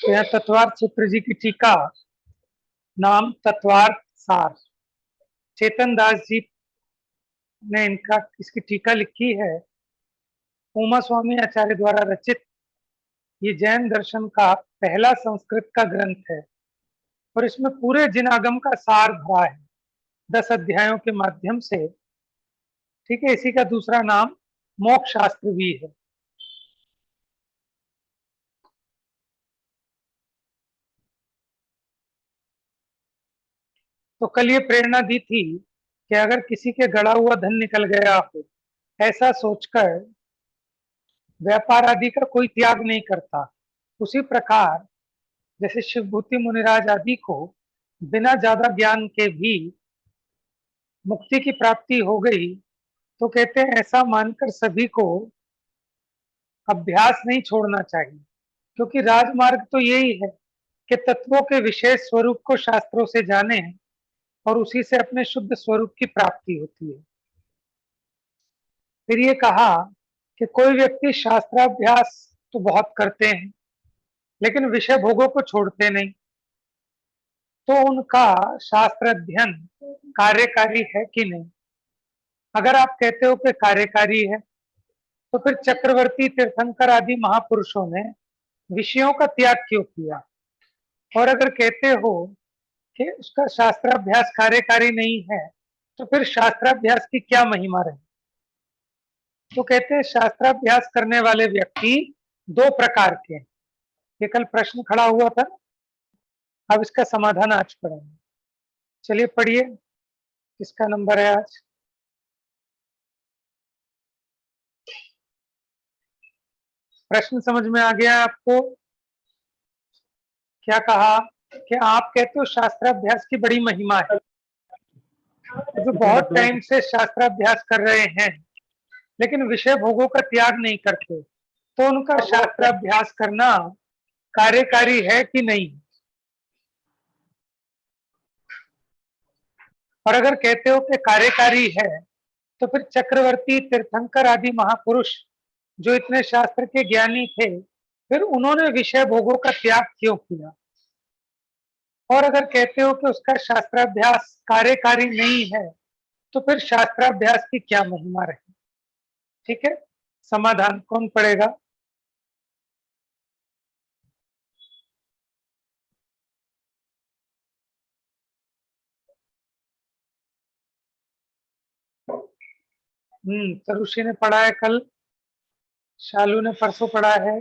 तो यह तत्वार्थ सूत्र जी की टीका, नाम तत्वार्थ सार, चेतन दास जी ने इसकी टीका लिखी है। उमा स्वामी आचार्य द्वारा रचित ये जैन दर्शन का पहला संस्कृत का ग्रंथ है और इसमें पूरे जिन आगम का सार भरा है 10 अध्यायों के माध्यम से। ठीक है, इसी का दूसरा नाम मोक्ष शास्त्र भी है। तो कल ये प्रेरणा दी थी कि अगर किसी के गड़ा हुआ धन निकल गया हो, ऐसा सोचकर व्यापार आदि का कोई त्याग नहीं करता। उसी प्रकार जैसे शिवभूति मुनिराज आदि को बिना ज्यादा ज्ञान के भी मुक्ति की प्राप्ति हो गई, तो कहते हैं ऐसा मानकर सभी को अभ्यास नहीं छोड़ना चाहिए, क्योंकि राजमार्ग तो यही है कि तत्वों के विशेष स्वरूप को शास्त्रों से जाने और उसी से अपने शुद्ध स्वरूप की प्राप्ति होती है। फिर ये कहा कि कोई व्यक्ति शास्त्राभ्यास तो बहुत करते हैं लेकिन विषय भोगों को छोड़ते नहीं, तो उनका शास्त्र अध्ययन कार्यकारी है कि नहीं। अगर आप कहते हो कि कार्यकारी है, तो फिर चक्रवर्ती, तीर्थंकर आदि महापुरुषों ने विषयों का त्याग क्यों किया। और अगर कहते हो कि उसका शास्त्राभ्यास कार्यकारी नहीं है, तो फिर शास्त्राभ्यास की क्या महिमा रही। तो कहते हैं शास्त्राभ्यास करने वाले व्यक्ति दो प्रकार के हैं। ये कल प्रश्न खड़ा हुआ था, अब इसका समाधान आज पढ़ेंगे। चलिए पढ़िए, किसका नंबर है आज। प्रश्न समझ में आ गया आपको। क्या कहा कि आप कहते हो शास्त्राभ्यास की बड़ी महिमा है, जो बहुत टाइम से शास्त्राभ्यास कर रहे हैं लेकिन विषय भोगों का त्याग नहीं करते, तो उनका शास्त्राभ्यास करना कार्यकारी है कि नहीं। और अगर कहते हो कि कार्यकारी है, तो फिर चक्रवर्ती, तीर्थंकर आदि महापुरुष जो इतने शास्त्र के ज्ञानी थे, फिर उन्होंने विषय भोगों का त्याग क्यों किया। और अगर कहते हो कि उसका शास्त्राभ्यास कार्यकारी नहीं है, तो फिर शास्त्राभ्यास की क्या महिमा रही। ठीक है, समाधान कौन पढ़ेगा। तरुषि ने पढ़ा है कल, शालू ने परसों पढ़ा है,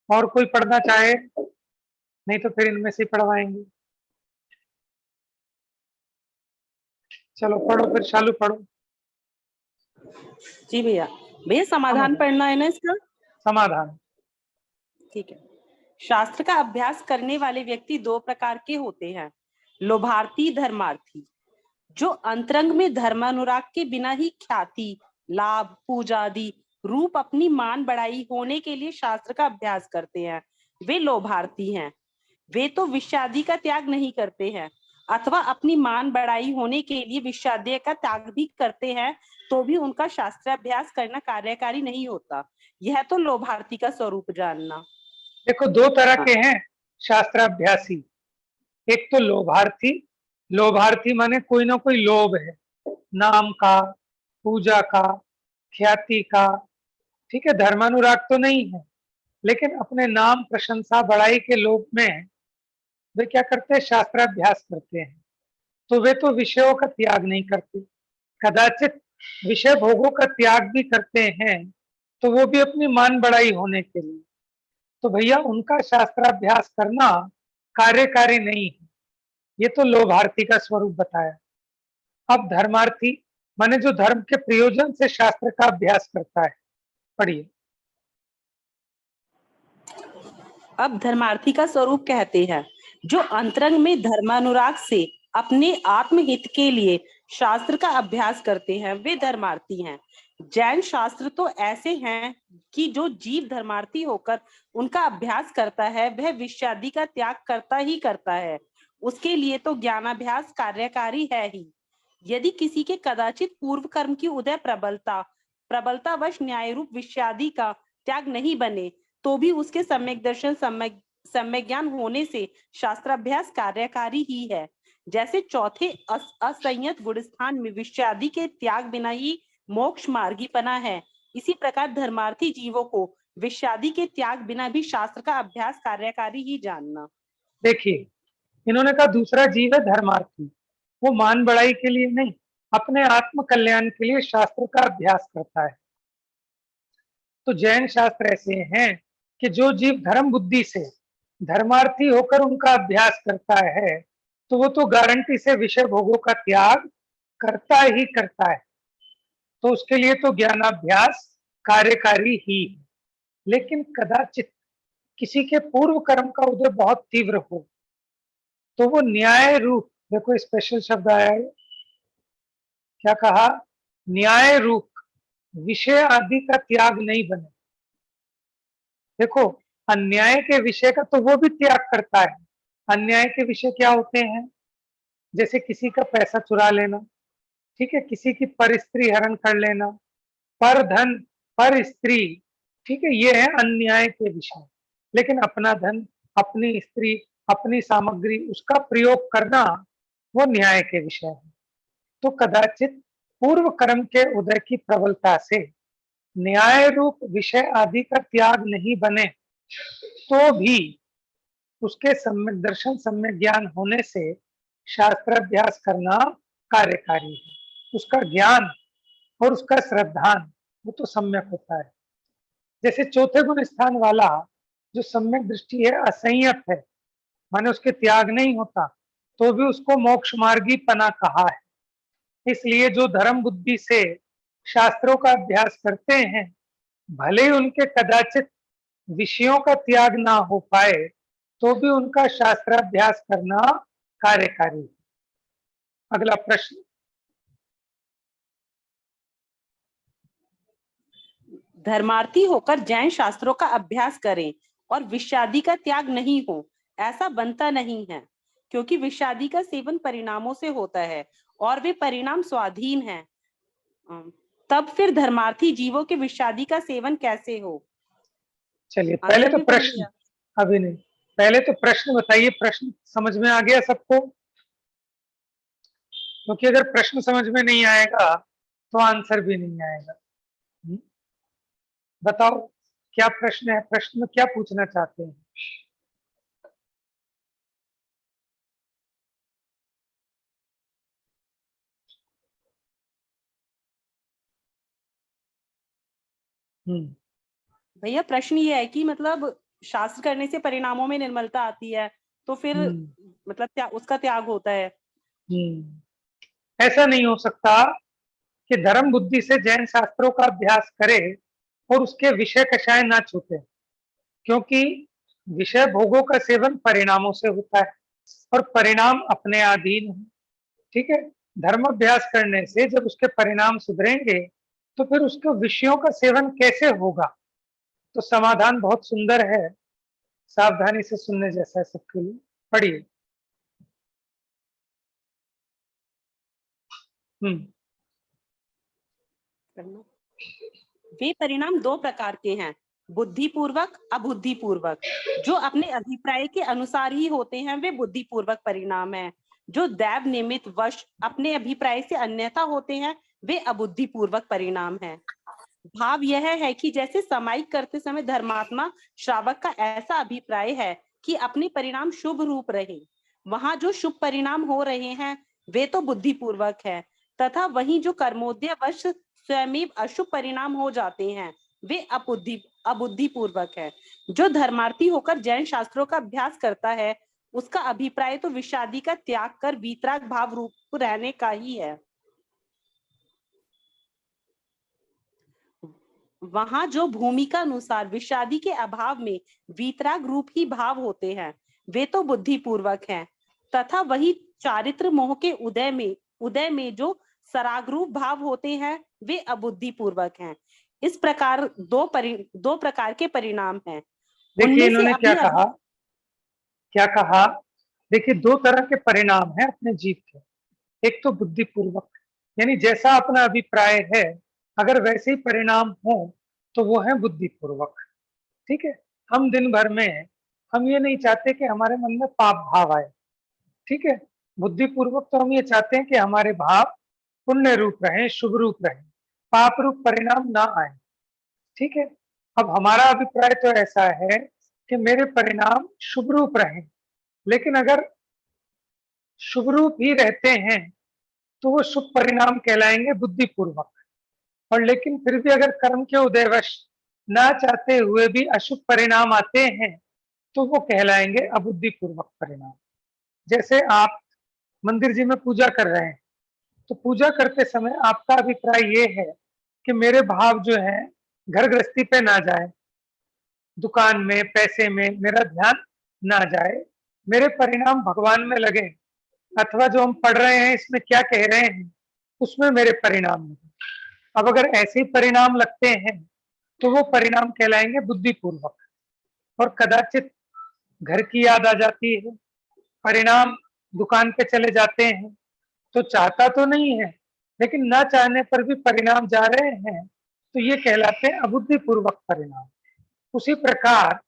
और कोई पढ़ना चाहे, नहीं तो फिर इनमें से पढ़वाएंगे। चलो पढ़ो, फिर शालू पढ़ो। जी भैया, भैया समाधान पढ़ना है ना इसका। समाधान ठीक है। शास्त्र का अभ्यास करने वाले व्यक्ति दो प्रकार के होते हैं, लोभार्थी, धर्मार्थी। जो अंतरंग में धर्मानुराग के बिना ही ख्याति, लाभ, पूजा आदि रूप अपनी मान बढ़ाई होने के लिए शास्त्र का अभ्यास करते हैं, वे लोभार्थी हैं। वे तो विषयादि का त्याग नहीं करते हैं, अथवा अपनी मान बढ़ाई होने के लिए विषयादि का त्याग भी करते हैं, तो भी उनका शास्त्राभ्यास करना कार्यकारी नहीं होता। यह तो लोभार्थी का स्वरूप जानना। देखो, दो तरह के हैं शास्त्राभ्यासी। एक तो लोभार्थी, लोभार्थी माने कोई ना कोई लोभ है, नाम का, पूजा का, ख्याति का। ठीक है, धर्मानुराग तो नहीं है, लेकिन अपने नाम, प्रशंसा, बड़ाई के लोभ में वे क्या करते हैं, शास्त्राभ्यास करते हैं। तो वे तो विषयों का त्याग नहीं करते, कदाचित विषय भोगों का त्याग भी करते हैं, तो वो भी अपनी मान बढ़ाई होने के लिए। तो भैया उनका शास्त्राभ्यास करना कार्यकारी नहीं है, ये तो लोभार्थी का स्वरूप बताया। अब धर्मार्थी माने जो धर्म के प्रयोजन से शास्त्र का अभ्यास करता है। पढ़िए। अब धर्मार्थी का स्वरूप कहते हैं, जो अंतरंग में धर्मानुराग से अपने आत्महित के लिए शास्त्र का अभ्यास करते हैं, वे धर्मार्थी हैं। जैन शास्त्र तो ऐसे हैं कि जो जीव धर्मार्थी होकर उनका अभ्यास करता है, वह विषयादि का त्याग करता ही करता है। उसके लिए तो ज्ञानाभ्यास कार्यकारी है ही। यदि किसी के कदाचित पूर्व कर्म की उदय प्रबलतावश न्याय रूप विषयादि का त्याग नहीं बने, तो भी उसके सम्यक दर्शन, सम्यक सम्यक ज्ञान होने से शास्त्राभ्यास कार्यकारी ही है। जैसे चौथे असंयत गुणस्थान में विषयादि के त्याग बिना ही मोक्ष मार्गीपना है, इसी प्रकार धर्मार्थी जीवों को विषयादि के त्याग बिना भी शास्त्र का अभ्यास कार्यकारी ही जानना। देखिए, इन्होंने कहा दूसरा जीव है धर्मार्थी, वो मान बढ़ाई के लिए नहीं, अपने आत्म कल्याण के लिए शास्त्र का अभ्यास करता है। तो जैन शास्त्र ऐसे हैं कि जो जीव धर्म बुद्धि से धर्मार्थी होकर उनका अभ्यास करता है, तो वो तो गारंटी से विषय भोगों का त्याग करता ही करता है। तो उसके लिए तो ज्ञानाभ्यास कार्यकारी ही है। लेकिन कदाचित किसी के पूर्व कर्म का उदय बहुत तीव्र हो, तो वो न्याय रूप, देखो स्पेशल शब्द आया है, क्या कहा, न्याय रूप विषय आदि का त्याग नहीं बने। देखो, अन्याय के विषय का तो वो भी त्याग करता है। अन्याय के विषय क्या होते हैं? जैसे किसी का पैसा चुरा लेना, ठीक है, किसी की पर स्त्री हरण कर लेना, पर धन, पर स्त्री, ठीक है, ये है अन्याय के विषय। लेकिन अपना धन, अपनी स्त्री, अपनी सामग्री, उसका प्रयोग करना, वो न्याय के विषय है। तो कदाचित पूर्व कर्म के उदय की प्रबलता से न्याय रूप विषय आदि का त्याग नहीं बने, तो भी उसके सम्यक दर्शन, सम्यक ज्ञान होने से शास्त्राभ्यास करना कार्यकारी है। उसका ज्ञान और उसका श्रद्धान वो तो सम्यक होता है। जैसे चौथे गुण स्थान वाला जो सम्यक दृष्टि है, असंयत है, माने उसके त्याग नहीं होता, तो भी उसको मोक्ष मार्गी पना कहा है। इसलिए जो धर्म बुद्धि से शास्त्रों का अभ्यास करते हैं, भले ही उनके कदाचित विषयों का त्याग ना हो पाए, तो भी उनका शास्त्राभ्यास करना कार्यकारी है। अगला प्रश्न। धर्मार्थी होकर जैन शास्त्रों का अभ्यास करें और विषादी का त्याग नहीं हो, ऐसा बनता नहीं है, क्योंकि विषादी का सेवन परिणामों से होता है और वे परिणाम स्वाधीन हैं। तब फिर धर्मार्थी जीवों के विषादी का सेवन कैसे हो? चलिए, पहले आंसर तो भी पढ़ प्रश्न, लिया। अभी नहीं, पहले तो प्रश्न बताइए। प्रश्न समझ में आ गया सबको? क्योंकि अगर प्रश्न समझ में नहीं आएगा तो आंसर भी नहीं आएगा। बताओ, क्या प्रश्न है? प्रश्न में क्या पूछना चाहते हैं? भैया प्रश्न ये है कि मतलब शास्त्र करने से परिणामों में निर्मलता आती है, तो फिर मतलब उसका त्याग होता है। ऐसा नहीं हो सकता कि धर्म बुद्धि से जैन शास्त्रों का अभ्यास करे और उसके विषय कषाय ना छूटे, क्योंकि विषय भोगों का सेवन परिणामों से होता है और परिणाम अपने अधीन है। ठीक है, धर्म अभ्यास करने से जब उसके परिणाम सुधरेंगे, तो फिर उसके विषयों का सेवन कैसे होगा? तो समाधान बहुत सुंदर है, सावधानी से सुनने जैसा है सबके लिए। पढ़िए। वे परिणाम दो प्रकार के हैं, बुद्धिपूर्वक, अबुद्धिपूर्वक। जो अपने अभिप्राय के अनुसार ही होते हैं वे बुद्धिपूर्वक परिणाम हैं। जो दैव निमित्त वश अपने अभिप्राय से अन्यथा होते हैं वे अबुद्धिपूर्वक परिणाम हैं। भाव यह है कि जैसे समायिक करते समय धर्मात्मा श्रावक का ऐसा अभिप्राय है कि अपने परिणाम शुभ रूप रहे, वहां जो शुभ परिणाम हो रहे हैं वे तो बुद्धिपूर्वक है, तथा वहीं जो कर्मोदयवश स्वयं अशुभ परिणाम हो जाते हैं वे अबुद्धिपूर्वक है। जो धर्मार्थी होकर जैन शास्त्रों का अभ्यास करता है उसका अभिप्राय तो विषादी का त्याग कर वीतराग भाव रूप रहने का ही है। वहां जो भूमिका अनुसार विषादी के अभाव में वीतराग रूप ही भाव होते हैं वे तो बुद्धिपूर्वक हैं, तथा वही चारित्र मोह के उदय में जो सराग रूप भाव होते हैं वे अबुद्धिपूर्वक हैं। इस प्रकार दो प्रकार के परिणाम हैं। देखिए उनमें से इन्होंने क्या अपने कहा, क्या कहा? देखिए, दो तरह के परिणाम हैं अपने जीव के। एक तो बुद्धिपूर्वक, यानी जैसा अपना अभिप्राय है अगर वैसे ही परिणाम हो तो वो है बुद्धिपूर्वक। ठीक है, हम दिन भर में हम ये नहीं चाहते कि हमारे मन में पाप भाव आए, ठीक है। बुद्धिपूर्वक तो हम ये चाहते हैं कि हमारे भाव पुण्य रूप रहे, शुभ रूप रहे, पाप रूप परिणाम ना आए, ठीक है। अब हमारा अभिप्राय तो ऐसा है कि मेरे परिणाम शुभ रूप रहे, लेकिन अगर शुभ रूप ही रहते हैं तो वो शुभ परिणाम कहलाएंगे बुद्धिपूर्वक, और लेकिन फिर भी अगर कर्म के उदयवश ना चाहते हुए भी अशुभ परिणाम आते हैं तो वो कहलाएंगे अबुद्धिपूर्वक परिणाम। जैसे आप मंदिर जी में पूजा कर रहे हैं, तो पूजा करते समय आपका अभिप्राय ये है कि मेरे भाव जो है घर गृहस्थी पे ना जाए, दुकान में पैसे में मेरा ध्यान ना जाए, मेरे परिणाम भगवान में लगे, अथवा जो हम पढ़ रहे हैं इसमें क्या कह रहे हैं उसमें मेरे परिणाम लगे। अब अगर ऐसे ही परिणाम लगते हैं तो वो परिणाम कहलाएंगे बुद्धिपूर्वक। और कदाचित घर की याद आ जाती है, परिणाम दुकान पे चले जाते हैं, तो चाहता तो नहीं है लेकिन ना चाहने पर भी परिणाम जा रहे हैं, तो ये कहलाते हैं अबुद्धिपूर्वक परिणाम। उसी प्रकार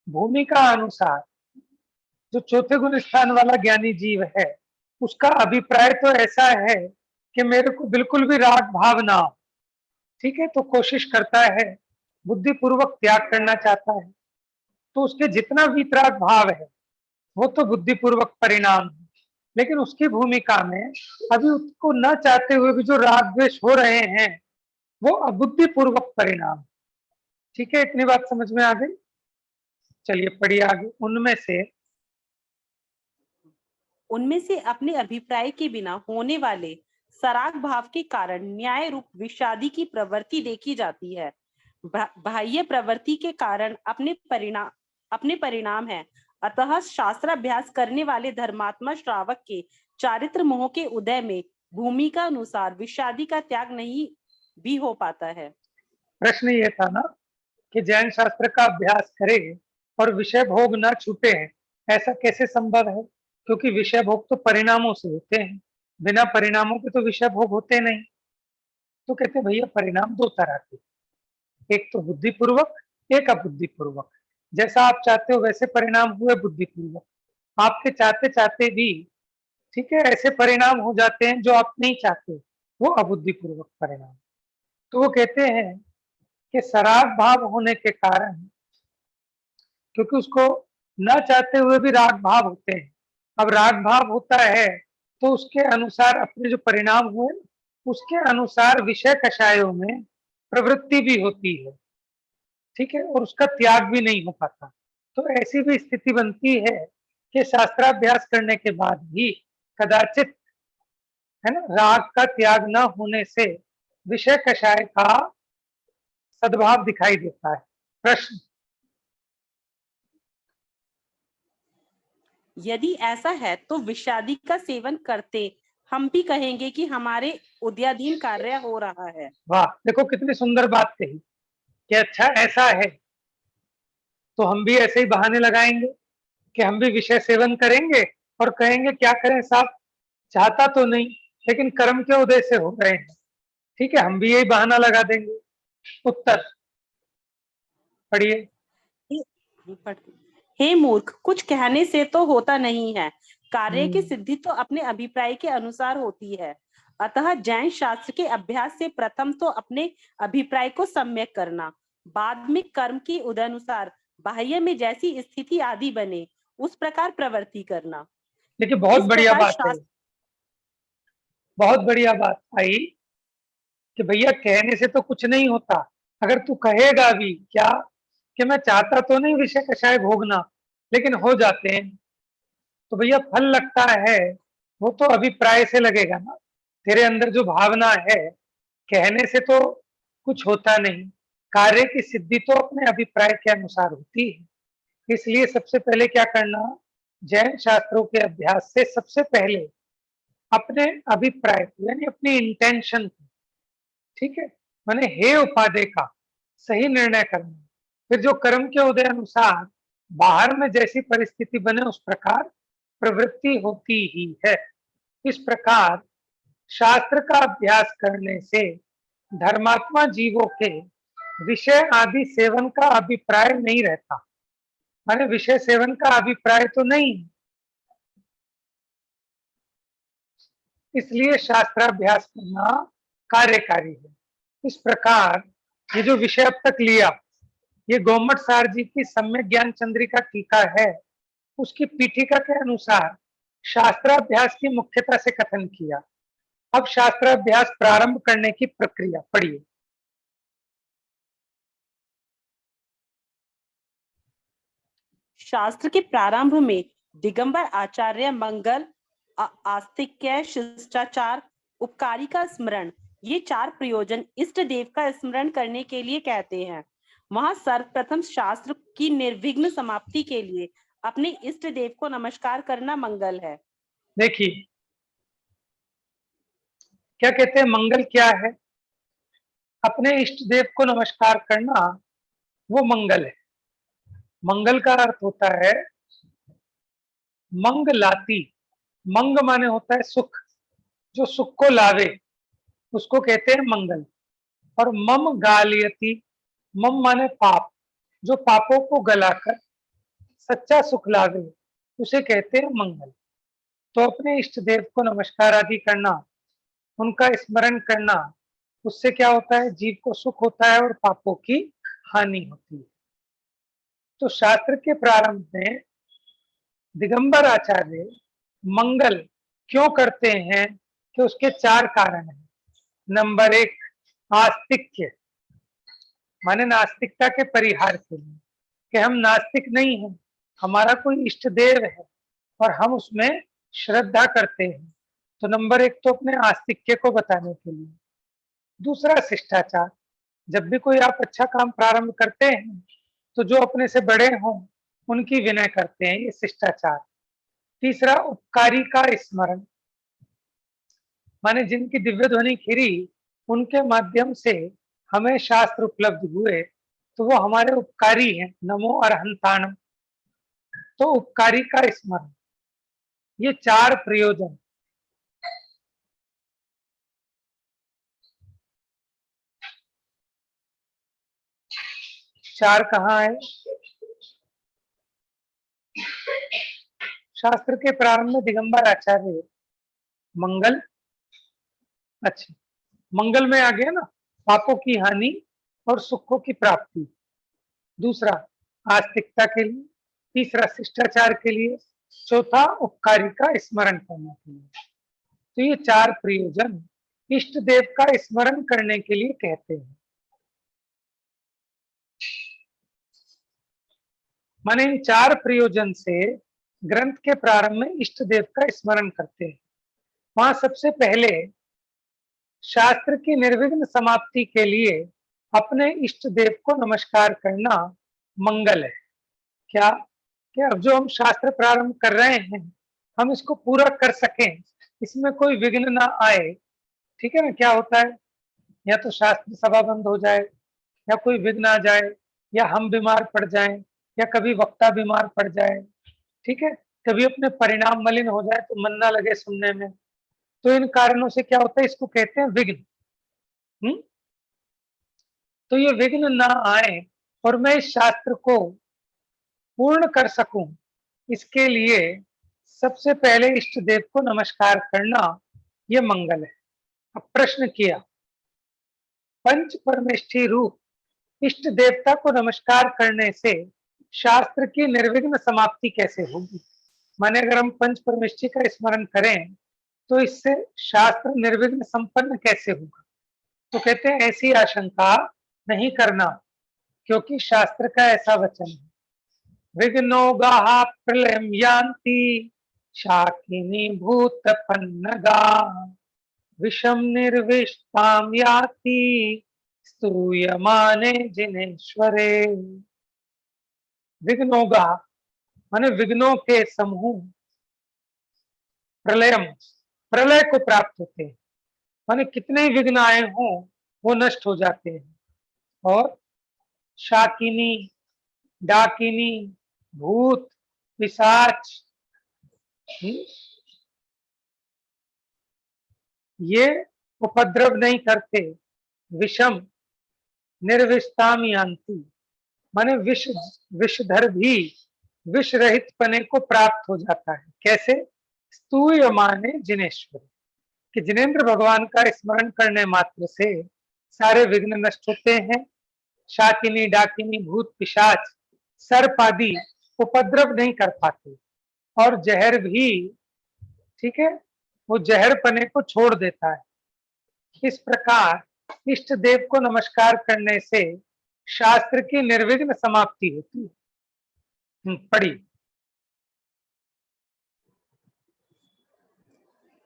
भूमिका अनुसार जो चौथे गुण स्थान वाला ज्ञानी जीव है, उसका अभिप्राय तो ऐसा है कि मेरे को बिल्कुल भी राग भाव ना हो, ठीक है। तो कोशिश करता है, बुद्धिपूर्वक त्याग करना चाहता है, तो उसके जितना वीतराग भाव है वो तो बुद्धिपूर्वक परिणाम है, लेकिन उसकी भूमिका में अभी उसको न चाहते हुए भी जो राग द्वेष हो रहे हैं वो अबुद्धिपूर्वक परिणाम, ठीक है। इतनी बात समझ में आ गई? चलिए पढ़िए आगे। उनमें से अपने अभिप्राय के बिना होने वाले सराग भाव के कारण न्याय रूप विषादी की प्रवृत्ति देखी जाती है। बाह्य प्रवृत्ति के कारण अपने परिणाम है। अतः शास्त्राभ्यास करने वाले धर्मात्मा श्रावक के चारित्र मोह के उदय में भूमिका अनुसार विषादी का त्याग नहीं भी हो पाता है। प्रश्न ये था ना कि जैन शास्त्र का अभ्यास करे और विषय भोग न छूटे, ऐसा कैसे संभव है? क्योंकि विषय भोग तो परिणामों से होते हैं, बिना परिणामों के तो विषय भोग होते नहीं। तो कहते भैया परिणाम दो तरह के, एक तो बुद्धिपूर्वक, एक अबुद्धिपूर्वक। जैसा आप चाहते हो वैसे परिणाम हुए बुद्धिपूर्वक, आपके चाहते चाहते भी, ठीक है, ऐसे परिणाम हो जाते हैं जो आप नहीं चाहते, वो अबुद्धिपूर्वक परिणाम। तो वो कहते हैं कि सराग भाव होने के कारण, क्योंकि उसको न चाहते हुए भी राग भाव होते हैं, अब राग भाव होता है तो उसके अनुसार अपने जो परिणाम हुए उसके अनुसार विषय कषायों में प्रवृत्ति भी होती है, ठीक है, और उसका त्याग भी नहीं हो पाता। तो ऐसी भी स्थिति बनती है कि शास्त्राभ्यास करने के बाद भी कदाचित, है ना, राग का त्याग न होने से विषय कषाय का सद्भाव दिखाई देता है। प्रश्न? यदि ऐसा है तो विषादी का सेवन करते हम भी कहेंगे कि हमारे उदयाधीन कार्य हो रहा है। वाह, देखो कितनी सुंदर बात कही कि अच्छा ऐसा है तो हम भी ऐसे ही बहाने लगाएंगे कि हम भी विषय सेवन करेंगे और कहेंगे क्या करें साहब, चाहता तो नहीं लेकिन कर्म के उदय से हो रहे हैं, ठीक है, हम भी यही बहाना लगा देंगे। उत्तर पढ़िए। हे मूर्ख, कुछ कहने से तो होता नहीं है। कार्य की हम्म, सिद्धि तो अपने अभिप्राय के अनुसार होती है। अतः जैन शास्त्र के अभ्यास से प्रथम तो अपने अभिप्राय को सम्यक करना, बाद में कर्म के उदयानुसार बाह्य में जैसी स्थिति आदि बने उस प्रकार प्रवृत्ति करना। देखिए बहुत इस बढ़िया प्रकार बात है, शास्त्र बहुत बढ़िया बात आई कि भैया कहने से तो कुछ नहीं होता, अगर तू कहेगा भी क्या कि मैं चाहता तो नहीं विषय कषाय भोगना लेकिन हो जाते हैं, तो भैया फल लगता है वो तो अभिप्राय से लगेगा ना, तेरे अंदर जो भावना है, कहने से तो कुछ होता नहीं, कार्य की सिद्धि तो अपने अभिप्राय के अनुसार होती है। इसलिए सबसे पहले क्या करना, जैन शास्त्रों के अभ्यास से सबसे पहले अपने अभिप्राय यानी अपनी इंटेंशन, ठीक है, माने हे उपादेय का सही निर्णय करना, फिर जो कर्म के उदय अनुसार बाहर में जैसी परिस्थिति बने उस प्रकार प्रवृत्ति होती ही है। इस प्रकार शास्त्र का अभ्यास करने से धर्मात्मा जीवों के विषय आदि सेवन का अभिप्राय नहीं रहता, माने विषय सेवन का अभिप्राय तो नहीं, इसलिए शास्त्राभ्यास करना कार्यकारी है। इस प्रकार ये जो विषय अब तक लिया, ये गोमट सार जी की सम्यक ज्ञान चंद्रिका टीका है, उसकी पीठिका के अनुसार शास्त्राभ्यास की मुख्यता से कथन किया। अब शास्त्राभ्यास प्रारंभ करने की प्रक्रिया पढ़िए। शास्त्र के प्रारंभ में दिगंबर आचार्य मंगल, आस्तिक्य, शिष्टाचार, उपकारी का स्मरण, ये 4 प्रयोजन इष्ट देव का स्मरण करने के लिए कहते हैं। वहां सर्वप्रथम शास्त्र की निर्विघ्न समाप्ति के लिए अपने इष्ट देव को नमस्कार करना मंगल है। देखिए क्या कहते हैं, मंगल क्या है? अपने इष्ट देव को नमस्कार करना वो मंगल है। मंगल का अर्थ होता है मंगलाती। मंग माने होता है सुख, जो सुख को लावे उसको कहते हैं मंगल। और मम गालियती, मम माने पाप, जो पापों को गलाकर सच्चा सुख लावे उसे कहते हैं मंगल। तो अपने इष्ट देव को नमस्कार आदि करना, उनका स्मरण करना, उससे क्या होता है? जीव को सुख होता है और पापों की हानि होती है। तो शास्त्र के प्रारंभ में दिगंबर आचार्य मंगल क्यों करते हैं कि उसके 4 कारण हैं। नंबर 1 आस्तिक्य, माने नास्तिकता के परिहार के लिए, कि हम नास्तिक नहीं हैं, हमारा कोई इष्ट देव है और हम उसमें श्रद्धा करते हैं। तो नंबर 1 तो अपने आस्तिक्य को बताने के लिए। दूसरा शिष्टाचार, जब भी कोई आप अच्छा काम प्रारंभ करते हैं तो जो अपने से बड़े हों उनकी विनय करते हैं, ये शिष्टाचार। तीसरा उपकारी का स्मरण, माने जिनकी दिव्य ध्वनि खिरी उनके माध्यम से हमें शास्त्र उपलब्ध हुए तो वो हमारे उपकारी हैं। नमो अरहंताणम, तो उपकारी का स्मरण। ये 4 प्रयोजन चार कहाँ है? शास्त्र के प्रारंभ में दिगंबर आचार्य मंगल, अच्छा मंगल में आ गया ना, पापों की हानि और सुखों की प्राप्ति। दूसरा आस्तिकता के लिए, तीसरा शिष्टाचार के लिए, चौथा उपकारी का स्मरण करने के लिए। तो ये 4 प्रयोजन इष्ट देव का स्मरण करने के लिए कहते हैं। माने इन 4 प्रयोजन से ग्रंथ के प्रारंभ में इष्ट देव का स्मरण करते हैं। वहां सबसे पहले शास्त्र की निर्विघ्न समाप्ति के लिए अपने इष्ट देव को नमस्कार करना मंगल है। क्या? कि अब जो हम शास्त्र प्रारंभ कर रहे हैं हम इसको पूरा कर सकें, इसमें कोई विघ्न ना आए। ठीक है ना? क्या होता है, या तो शास्त्र सभा बंद हो जाए, या कोई विघ्न आ जाए, या हम बीमार पड़ जाएं, या कभी वक्ता बीमार पड़ जाए, ठीक है, कभी अपने परिणाम मलिन हो जाए तो मन ना लगे सुनने में। तो इन कारणों से क्या होता है, इसको कहते हैं विघ्न। तो ये विघ्न ना आए और मैं इस शास्त्र को पूर्ण कर सकूं, इसके लिए सबसे पहले इष्ट देव को नमस्कार करना ये मंगल है। अब प्रश्न किया, पंच परमेष्ठी रूप इष्ट देवता को नमस्कार करने से शास्त्र की निर्विघ्न समाप्ति कैसे होगी? माने अगर हम पंच परमेष्ठी का स्मरण करें तो इससे शास्त्र निर्विघ्न संपन्न कैसे होगा? तो कहते हैं ऐसी आशंका नहीं करना, क्योंकि शास्त्र का ऐसा वचन है, विघ्नोगाः प्रलयं यान्ति शाकिनी भूतपन्नगा विषम निर्विष्टाम याति स्तूयमाने जिनेश्वरे। विघ्नोगा माने विघ्नों के समूह, प्रलयम प्रलय को प्राप्त होते हैं, माने कितने विघ्न आए हों वो नष्ट हो जाते हैं। और शाकिनी, डाकिनी, भूत, पिशाच, ये उपद्रव नहीं करते। विषम निर्विष्टाम यान्ति, माने विषधर भी विष रहित पने को प्राप्त हो जाता है। कैसे? स्तूयमाने जिनेश्वर, कि जिनेंद्र भगवान का स्मरण करने मात्र से सारे विघ्न नष्ट होते हैं। शाकिनी, डाकिनी, भूत, पिशाच, सर्प आदि उपद्रव नहीं कर पाते, और जहर भी, ठीक है, वो जहर पने को छोड़ देता है। इस प्रकार इष्ट देव को नमस्कार करने से शास्त्र की निर्विघ्न समाप्ति होती है। पढ़ी।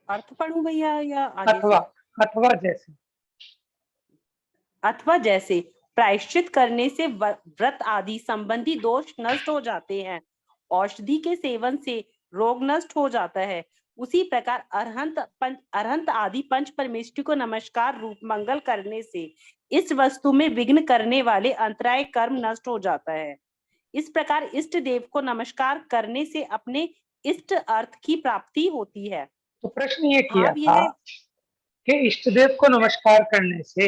अर्थ पढ़ूं भैया या आगे अथवा से? अथवा जैसे अथवा जैसे प्रायश्चित करने से व्रत आदि संबंधी दोष नष्ट हो जाते हैं, औषधि के सेवन से रोग नष्ट हो जाता है, उसी प्रकार अरहंत आदि पंच परमेष्टि को नमस्कार रूप मंगल करने से इस वस्तु में विघ्न करने वाले अंतराय कर्म नष्ट हो जाता है। इस प्रकार इष्ट देव को नमस्कार करने से अपने इष्ट अर्थ की प्राप्ति होती है। तो प्रश्न ये किया भाव था यह कि इष्ट देव को नमस्कार करने से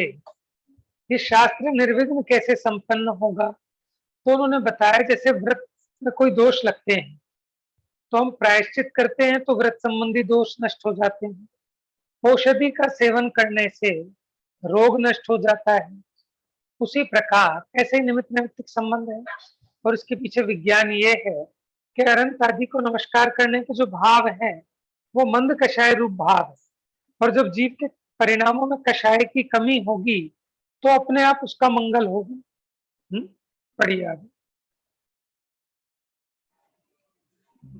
ये शास्त्र निर्विघ्न कैसे संपन्न होगा। तो उन्होंने बताया जैसे व्रत में कोई दोष लगते हैं तो हम प्रायश्चित करते हैं तो व्रत संबंधी दोष नष्ट हो जाते हैं। औषधि का सेवन करने से रोग नष्ट हो जाता है। उसी प्रकार ऐसे ही निमित्त नैमित्तिक संबंध है, और इसके पीछे विज्ञान ये है कि अरंत आदि को नमस्कार करने के जो भाव है वो मंद कषाय रूप भाव है, और जब जीव के परिणामों में कषाय की कमी होगी तो अपने आप उसका मंगल होगा। पढ़िए आगे।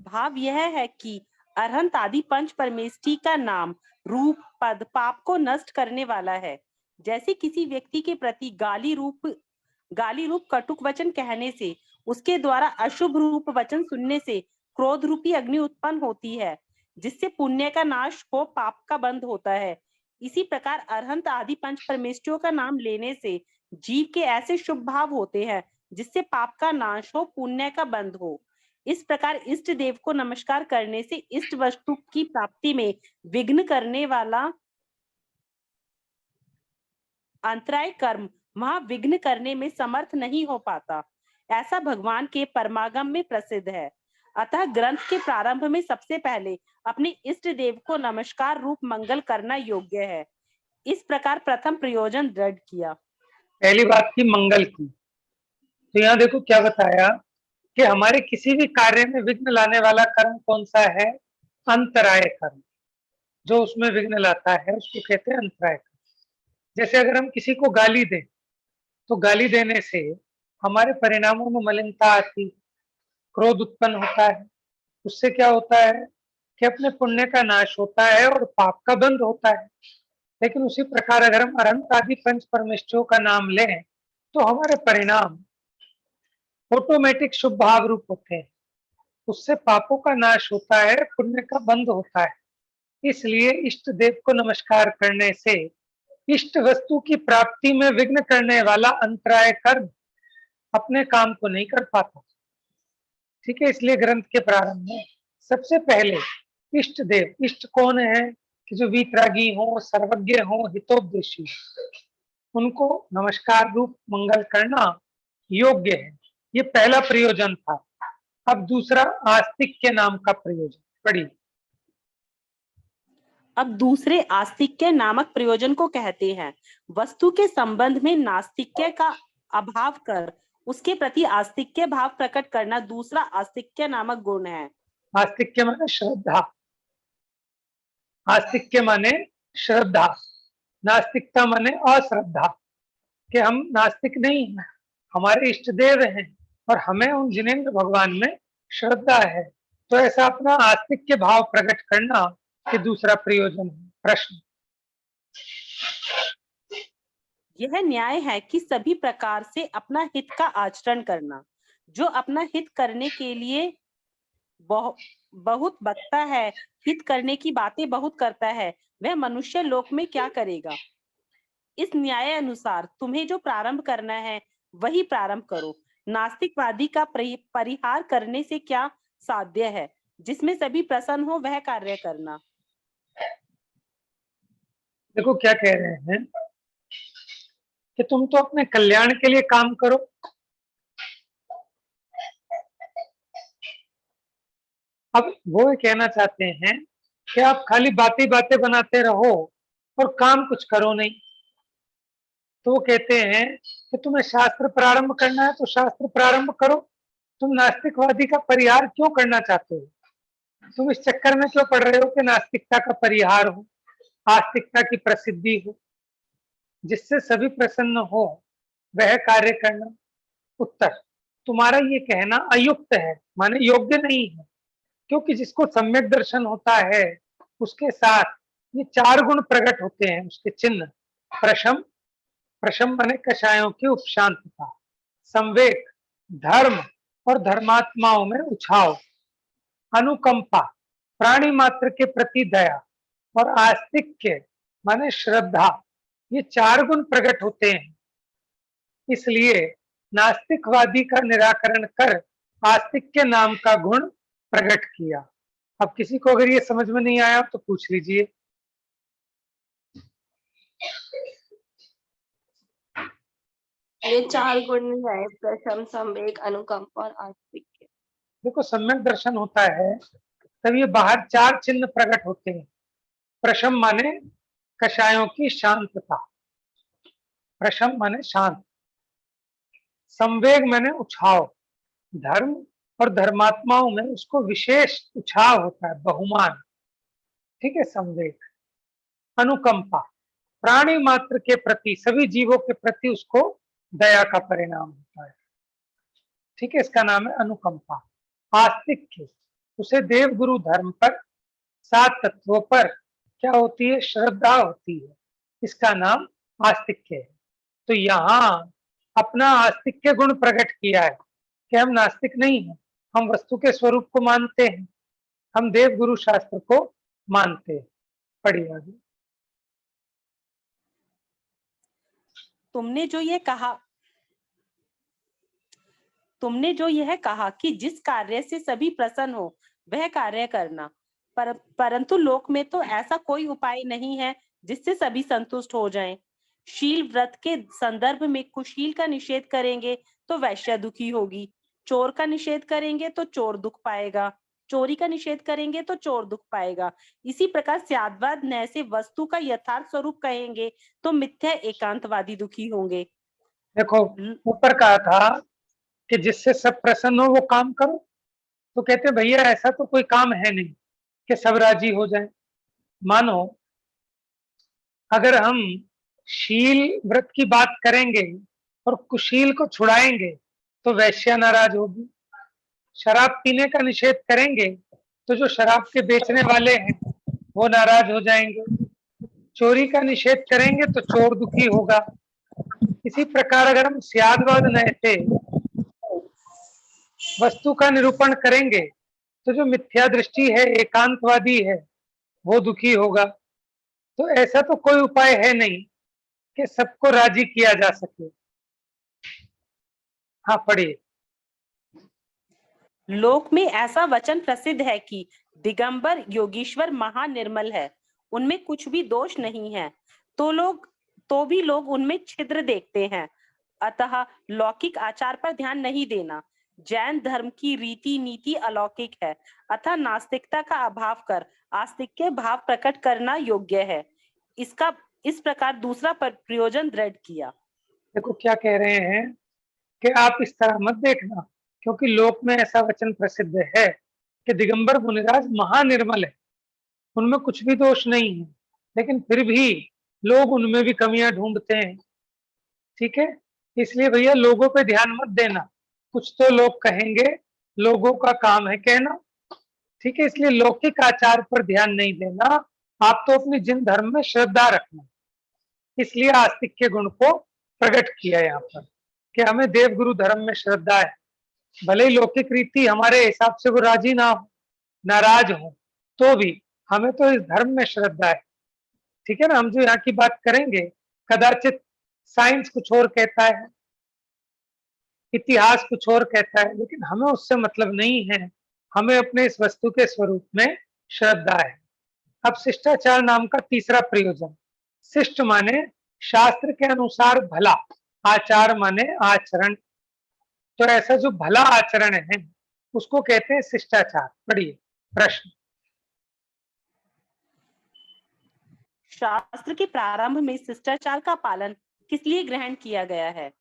भाव यह है कि अरहंत आदि पंच परमेष्टि का नाम रूप पद पाप को नष्ट करने वाला है। जैसे किसी व्यक्ति के प्रति गाली रूप कटुक वचन कहने से, उसके द्वारा अशुभ रूप वचन सुनने से क्रोध रूपी अग्नि उत्पन्न होती है, जिससे पुण्य का नाश हो, पाप का बंध होता है। इसी प्रकार अरहंत आदि पंच परमेष्टियों का नाम लेने से जीव के ऐसे शुभ भाव होते हैं जिससे पाप का नाश हो, पुण्य का बंध हो। इस प्रकार इष्ट देव को नमस्कार करने से इष्ट वस्तु की प्राप्ति में विघ्न करने वाला अंतराय कर्म वहां विघ्न करने में समर्थ नहीं हो पाता। ऐसा भगवान के परमागम में प्रसिद्ध है। अतः ग्रंथ के प्रारंभ में सबसे पहले अपने इष्ट देव को नमस्कार रूप मंगल करना योग्य है। इस प्रकार प्रथम प्रयोजन दृढ़ किया। पहली बात की मंगल की, तो यहाँ देखो क्या बताया कि हमारे किसी भी कार्य में विघ्न लाने वाला कर्म कौन सा है? अंतराय कर्म। जो उसमें विघ्न लाता है उसको कहते हैं अंतराय कर्म। जैसे अगर हम किसी को गाली दें तो गाली देने से हमारे परिणामों में मलिनता आती, क्रोध उत्पन्न होता है। उससे क्या होता है कि अपने पुण्य का नाश होता है और पाप का बंध होता है। लेकिन उसी प्रकार अगर हम अरहंत आदि पंच परमेष्ठियों का नाम लें तो हमारे परिणाम ऑटोमेटिक शुभ भाव रूप होते हैं। उससे पापों का नाश होता है, पुण्य का बंध होता है। इसलिए इष्ट देव को नमस्कार करने से इष्ट वस्तु की प्राप्ति में विघ्न करने वाला अंतराय कर्म अपने काम को नहीं कर पाता। ठीक है, इसलिए ग्रंथ के प्रारंभ में सबसे पहले इष्ट देव, इष्ट कौन है कि जो वीतरागी हो, सर्वज्ञ हो, हितोपदेशी, उनको नमस्कार रूप मंगल करना योग्य है। ये पहला प्रयोजन था। अब दूसरा आस्तिक्य नाम का प्रयोजन। पढ़ी। अब दूसरे आस्तिक्य नामक प्रयोजन को कहते हैं वस्तु के संबंध में नास्तिक्य का अभाव कर उसके प्रति आस्तिक्य भाव प्रकट करना दूसरा आस्तिक्य नामक गुण है। आस्तिक्य माने श्रद्धा, आस्तिक्य माने श्रद्धा, नास्तिकता माने अश्रद्धा, कि हम नास्तिक नहीं हैं, हमारे इष्ट देव हैं और हमें उन जिनेंद्र भगवान में श्रद्धा है। तो ऐसा अपना आस्तिक्य भाव प्रकट करना ये दूसरा प्रयोजन है। प्रश्न। यह न्याय है कि सभी प्रकार से अपना हित का आचरण करना। जो अपना हित करने के लिए बहुत बकता है, हित करने की बातें बहुत करता है, वह मनुष्य लोक में क्या करेगा। इस न्याय अनुसार तुम्हें जो प्रारंभ करना है वही प्रारंभ करो। नास्तिकवादी का परिहार करने से क्या साध्य है। जिसमें सभी प्रसन्न हो वह कार्य करना। देखो क्या कह रहे हैं कि तुम तो अपने कल्याण के लिए काम करो, अब वो ये कहना चाहते हैं कि आप खाली बातें बातें बनाते रहो और काम कुछ करो नहीं। तो वो कहते हैं कि तुम्हें शास्त्र प्रारंभ करना है तो शास्त्र प्रारंभ करो। तुम नास्तिकवादी का परिहार क्यों करना चाहते हो? तुम इस चक्कर में क्यों पड़ रहे हो कि नास्तिकता का परिहार हो, आस्तिकता की प्रसिद्धि हो, जिससे सभी प्रसन्न हो वह कार्य करना? उत्तर, तुम्हारा ये कहना अयुक्त है, माने योग्य नहीं है, क्योंकि जिसको सम्यक दर्शन होता है उसके साथ ये 4 गुण प्रकट होते हैं, उसके चिन्ह। प्रशम, प्रशम माने कषायों की उपशांतता, संवेग, धर्म और धर्मात्माओं में उछाव, अनुकंपा, प्राणी मात्र के प्रति दया और आस्तिक्य माने श्रद्धा, ये 4 गुण प्रकट होते हैं। इसलिए नास्तिकवादी का निराकरण कर आस्तिक्य नाम का गुण प्रकट किया। अब किसी को अगर ये समझ में नहीं आया तो पूछ लीजिए। ये 4 गुण है, प्रशम, संवेग, अनुकंपा और आस्तिक्य। देखो, सम्यक दर्शन होता है तब ये बाहर 4 चिन्ह प्रकट होते हैं। प्रशम माने कषायों की शांतता, प्रशम माने शांत, संवेग माने उछाव, धर्म और धर्मात्माओं में उसको विशेष उछाव होता है, बहुमान, ठीक है, संवेग। अनुकंपा, प्राणी मात्र के प्रति, सभी जीवों के प्रति उसको दया का परिणाम होता है, ठीक है, इसका नाम है अनुकंपा। आस्तिक्य, उसे देव गुरु धर्म पर, 7 तत्वों पर क्या होती है? श्रद्धा होती है, इसका नाम आस्तिक्य है। तो यहाँ अपना आस्तिक्य गुण प्रकट किया है कि हम नास्तिक नहीं हैं, हम वस्तु के स्वरूप को मानते हैं, हम देव गुरु शास्त्र को मानते हैं। पढ़िए आगे। तुमने जो यह कहा कि जिस कार्य से सभी प्रसन्न हो वह कार्य करना, परंतु लोक में तो ऐसा कोई उपाय नहीं है जिससे सभी संतुष्ट हो जाएं। शील व्रत के संदर्भ में कुशील का निषेध करेंगे तो वैश्या दुखी होगी, चोर का निषेध करेंगे तो चोर दुख पाएगा, चोरी का निषेध करेंगे तो चोर दुख पाएगा। इसी प्रकार स्याद्वाद न्याय से वस्तु का यथार्थ स्वरूप कहेंगे तो मिथ्या एकांतवादी दुखी होंगे। देखो, ऊपर कहा था कि जिससे सब प्रसन्न हो वो काम करो, तो कहते भैया ऐसा तो कोई काम है नहीं कि सब राजी हो जाए। मानो अगर हम शील व्रत की बात करेंगे और कुशील को छुड़ाएंगे तो वैश्या नाराज होगी, शराब पीने का निषेध करेंगे तो जो शराब के बेचने वाले हैं वो नाराज हो जाएंगे, चोरी का निषेध करेंगे तो चोर दुखी होगा। इसी प्रकार अगर हम स्यादवाद न्याय से वस्तु का निरूपण करेंगे तो जो मिथ्या दृष्टि है, एकांतवादी है, वो दुखी होगा। तो ऐसा तो कोई उपाय है नहीं कि सबको राजी किया जा सके। हाँ, पढ़िए। लोक में ऐसा वचन प्रसिद्ध है कि दिगंबर योगीश्वर महानिर्मल है, उनमें कुछ भी दोष नहीं है, तो भी लोग उनमें छिद्र देखते हैं। अतः लौकिक आचार पर ध्यान नहीं देना। जैन धर्म की रीति नीति अलौकिक है, अतः नास्तिकता का अभाव कर आस्तिक्य भाव प्रकट करना योग्य है। इसका इस प्रकार दूसरा प्रयोजन दृढ़ किया। देखो क्या कह रहे हैं कि आप इस तरह मत देखना, क्योंकि लोक में ऐसा वचन प्रसिद्ध है कि दिगंबर मुनिराज महानिर्मल है, उनमें कुछ भी दोष नहीं है, लेकिन फिर भी लोग उनमें भी कमियां ढूंढते हैं, ठीक है। इसलिए भैया लोगों पे ध्यान मत देना, कुछ तो लोग कहेंगे, लोगों का काम है कहना, ठीक है। इसलिए लौकिक आचार पर ध्यान नहीं देना, आप तो अपने जिन धर्म में श्रद्धा रखना। इसलिए आस्तिक्य गुण को प्रकट किया यहाँ पर कि हमें देवगुरु धर्म में श्रद्धा है, भले ही लौकिक रीति हमारे हिसाब से वो राजी ना हो, नाराज हो, तो भी हमें तो इस धर्म में श्रद्धा है, ठीक है ना। हम जो यहाँ की बात करेंगे, कदाचित साइंस कुछ और कहता है, इतिहास कुछ और कहता है, लेकिन हमें उससे मतलब नहीं है, हमें अपने इस वस्तु के स्वरूप में श्रद्धा है। अब शिष्टाचार नाम का तीसरा प्रयोजन। शिष्ट माने शास्त्र के अनुसार भला, आचार माने आचरण, तो ऐसा जो भला आचरण है उसको कहते हैं शिष्टाचार। पढ़िए। प्रश्न। शास्त्र के प्रारंभ में शिष्टाचार का पालन किस लिए ग्रहण किया गया है?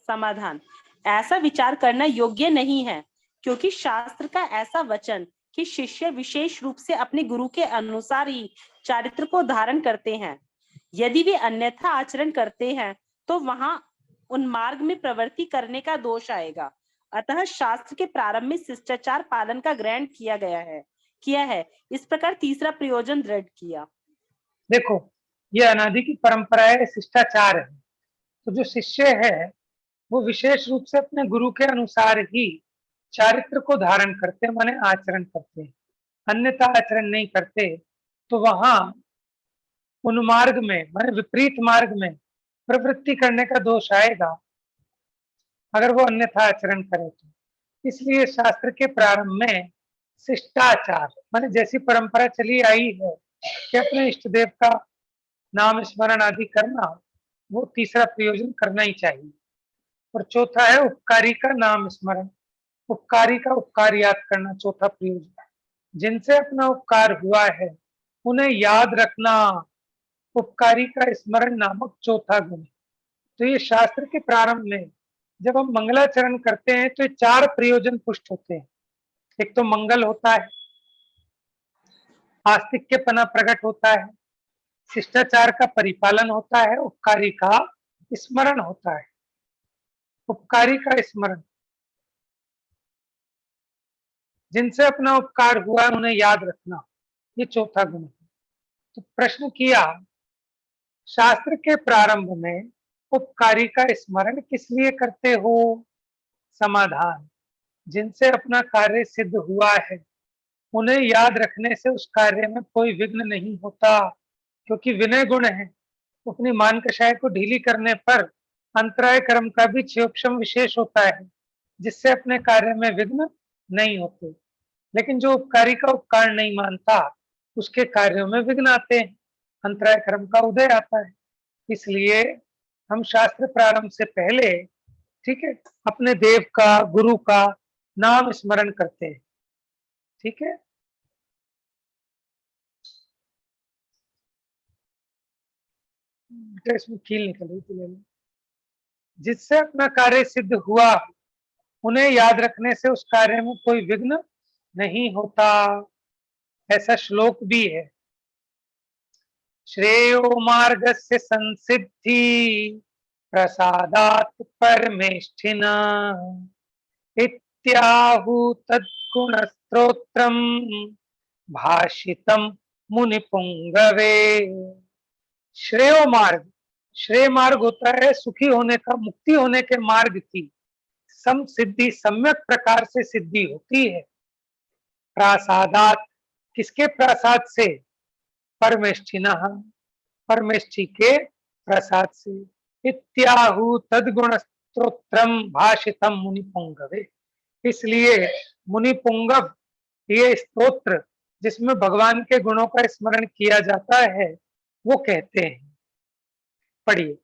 समाधान, ऐसा विचार करना योग्य नहीं है, क्योंकि शास्त्र का ऐसा वचन कि शिष्य विशेष रूप से अपने गुरु के अनुसार ही चारित्र को धारण करते हैं। यदि वे अन्यथा आचरण करते हैं तो वहां उन मार्ग में प्रवृत्ति करने का दोष आएगा। अतः शास्त्र के प्रारंभ में शिष्टाचार पालन का ग्रहण किया है। इस प्रकार तीसरा प्रयोजन दृढ़ किया। देखो, ये अनादि की परंपरा है, शिष्टाचार है। तो जो शिष्य है वो विशेष रूप से अपने गुरु के अनुसार ही चारित्र को धारण करते हैं, माने आचरण करते हैं। अन्यथा आचरण नहीं करते तो वहां उन्मार्ग में, माने विपरीत मार्ग में प्रवृत्ति करने का दोष आएगा अगर वो अन्यथा आचरण करे तो। इसलिए शास्त्र के प्रारंभ में शिष्टाचार, माने जैसी परंपरा चली आई है कि अपने इष्ट देव का नाम स्मरण आदि करना, वो तीसरा प्रयोजन करना ही चाहिए। और चौथा है उपकारी का नाम स्मरण, उपकारी का उपकार याद करना, चौथा प्रयोजन। जिनसे अपना उपकार हुआ है उन्हें याद रखना, उपकारी का स्मरण नामक चौथा गुण। तो ये शास्त्र के प्रारंभ में जब हम मंगलाचरण करते हैं तो ये चार प्रयोजन पुष्ट होते हैं। एक तो मंगल होता है, आस्तिक्यपना प्रकट होता है, शिष्टाचार का परिपालन होता है, उपकारी का स्मरण होता है। उपकारी का स्मरण, जिनसे अपना उपकार हुआ उन्हें याद रखना, ये चौथा गुण है। तो प्रश्न किया, शास्त्र के प्रारंभ में उपकारी का स्मरण किस लिए करते हो? समाधान, जिनसे अपना कार्य सिद्ध हुआ है उन्हें याद रखने से उस कार्य में कोई विघ्न नहीं होता, क्योंकि विनय गुण है। अपनी मान कषाय को ढीली करने पर अंतराय कर्म का भी क्षयोक्षम विशेष होता है, जिससे अपने कार्य में विघ्न नहीं होते। लेकिन जो उपकारी का उपकार नहीं मानता उसके कार्यों में विघ्न आते हैं, अंतराय कर्म का उदय आता है। इसलिए हम शास्त्र प्रारंभ से पहले, ठीक है, अपने देव का, गुरु का नाम स्मरण करते हैं। ठीक है, बेटा इसमें कील निकल रही थी, ले लो। जिससे अपना कार्य सिद्ध हुआ उन्हें याद रखने से उस कार्य में कोई विघ्न नहीं होता, ऐसा श्लोक भी है। श्रेयो मार्गस्य संसिद्धि प्रसादात् परमेष्ठिना इत्याहु तद्गुण स्तोत्रम भाषितम मुनिपुंगवे। श्रेयो मार्ग, श्रेय मार्ग होता है सुखी होने का, मुक्ति होने के मार्ग की सम सिद्धि, सम्यक प्रकार से सिद्धि होती है। प्रासादात, किसके प्रसाद से? परमेष्ठिना, परमेष्ठि के प्रसाद से। इत्याहु तद्गुण स्तोत्रम भाषितम मुनिपुंगवे, इसलिए मुनिपुंगव ये स्तोत्र जिसमें भगवान के गुणों का स्मरण किया जाता है वो कहते हैं। पढ़िए।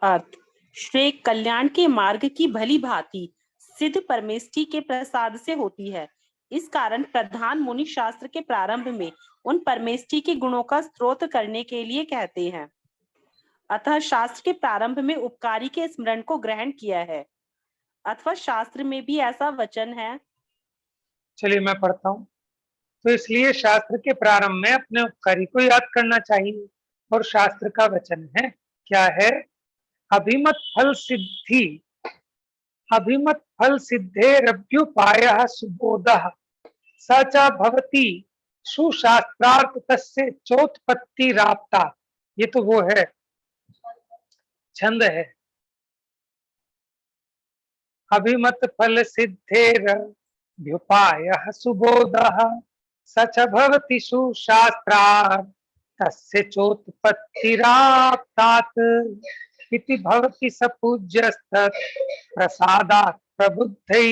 अर्थ, श्रेय कल्याण के मार्ग की भली भांति सिद्ध परमेष्ठी के प्रसाद से होती है। इस कारण प्रधान मुनि शास्त्र के प्रारंभ में उन परमेष्ठी के गुणों का स्तोत्र करने के लिए कहते हैं। अतः शास्त्र के प्रारंभ में उपकारी के स्मरण को ग्रहण किया है, अथवा शास्त्र में भी ऐसा वचन है। चलिए मैं पढ़ता हूँ। तो इसलिए शास्त्र के प्रारंभ में अपने उपकारी को याद करना चाहिए। और शास्त्र का वचन है, क्या है? अभिमत फल सिद्धि, अभिमत फल सिद्धेरभ्युपायः सुबोधः सचा भवति सुशास्त्रार्थ तस्य चोत्पत्तिराप्ता। ये तो वो है, छंद है। अभिमत फल सिद्धेरभ्युपायः सुबोधः सच भवति सुशास्त्रार्थ तस्य चोत्पत्तिराप्तात् इति भवति सपूज्यस्तत् प्रसादात् प्रबुद्धै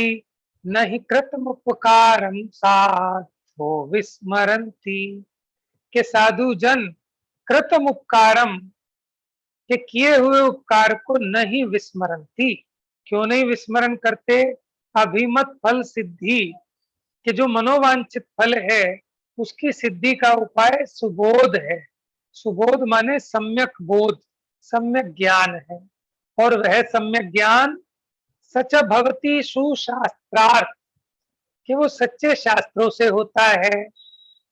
न हि कृतमुपकारं साधो विस्मरन्ति। के साधु जन कृतम उपकारम, के किए हुए उपकार को नहीं विस्मरन्ति, क्यों नहीं विस्मरण करते? अभिमत फल सिद्धि कि जो मनोवांछित फल है उसकी सिद्धि का उपाय सुबोध है। सुबोध माने सम्यक बोध, सम्यक ज्ञान है। और वह सम्यक ज्ञान सच भवती सुशास्त्रार्थ कि वो सच्चे शास्त्रों से होता है।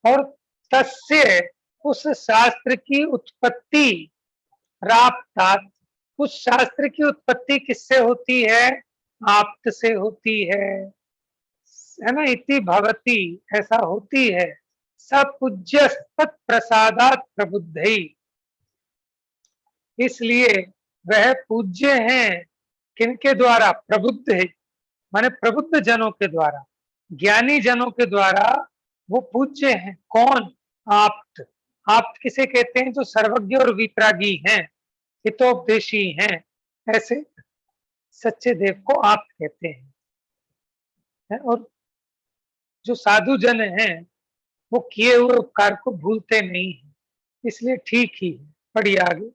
और तस्य उस शास्त्र की उत्पत्ति राप्तात, उस शास्त्र की उत्पत्ति किससे होती है? आप्त से होती है ना। इति भवती ऐसा होती है। सपूज्य तत्प्रसादात प्रबुद्धि, इसलिए वह पूज्य हैं किनके द्वारा? प्रबुद्ध है माने प्रबुद्ध जनों के द्वारा, ज्ञानी जनों के द्वारा वो पूज्य हैं। कौन? आप्त। आप्त किसे कहते हैं? जो सर्वज्ञ और वितरागी हैं, हितोपदेशी हैं, ऐसे सच्चे देव को आप्त कहते हैं। और जो साधु जन हैं वो किए हुए उपकार को भूलते नहीं है, इसलिए ठीक ही है। पढ़िए आगे।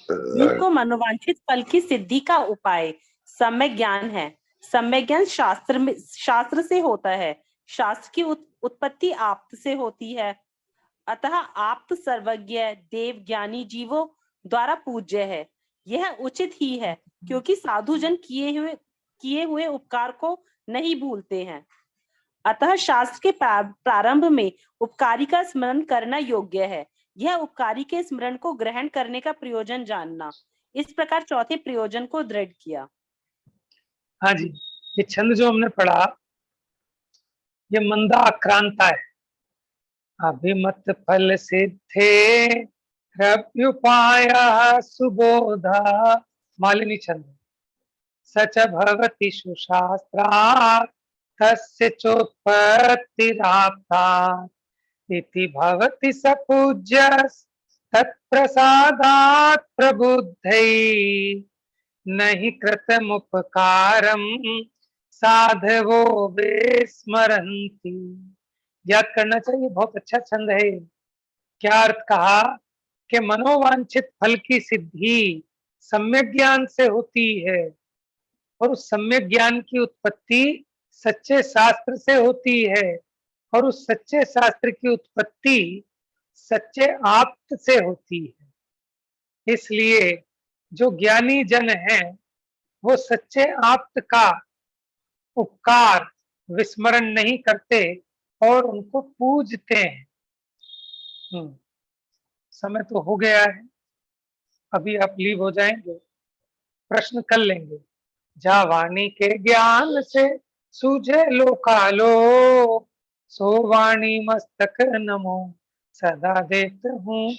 जीव को मनोवांछित फल की सिद्धि का उपाय सम्यक ज्ञान है। सम्यक ज्ञान शास्त्र से होता है। शास्त्र की उत्पत्ति आप्त से होती है। अतः आप्त सर्वज्ञ देव ज्ञानी जीवों द्वारा पूज्य है। यह उचित ही है, क्योंकि साधु जन किए हुए उपकार को नहीं भूलते हैं। अतः शास्त्र के प्रारंभ में उपकारी का स्मरण करना योग्य है। यह उपकारी के स्मरण को ग्रहण करने का प्रयोजन जानना। इस प्रकार चौथे प्रयोजन को दृढ़ किया। हाँ जी, ये छंद जो हमने पढ़ा ये मंदाक्रांता है। अभिमत फल सिद्धे रव्युपाय सुबोधा, मालिनी छंद। सच भवति सुशास्त्रात् तस्य चोत्पत्तिराप्ता इति भवति सपूज्य तत्प्रसादात् प्रबुद्धै नहि कृतमुपकारं साधवो विस्मरन्ति। याद करना चाहिए, बहुत अच्छा छंद है। क्या अर्थ कहा कि मनोवांछित फल की सिद्धि सम्यक ज्ञान से होती है, और उस सम्यक ज्ञान की उत्पत्ति सच्चे शास्त्र से होती है, और उस सच्चे शास्त्र की उत्पत्ति सच्चे आप्त से होती है। इसलिए जो ज्ञानी जन हैं वो सच्चे आप्त का उपकार विस्मरण नहीं करते और उनको पूजते हैं। समय तो हो गया है, अभी आप लीव हो जाएंगे, प्रश्न कर लेंगे। जा वाणी के ज्ञान से सूझे लोकालो, सो वाणी मस्तक नमो सदा देत हूँ।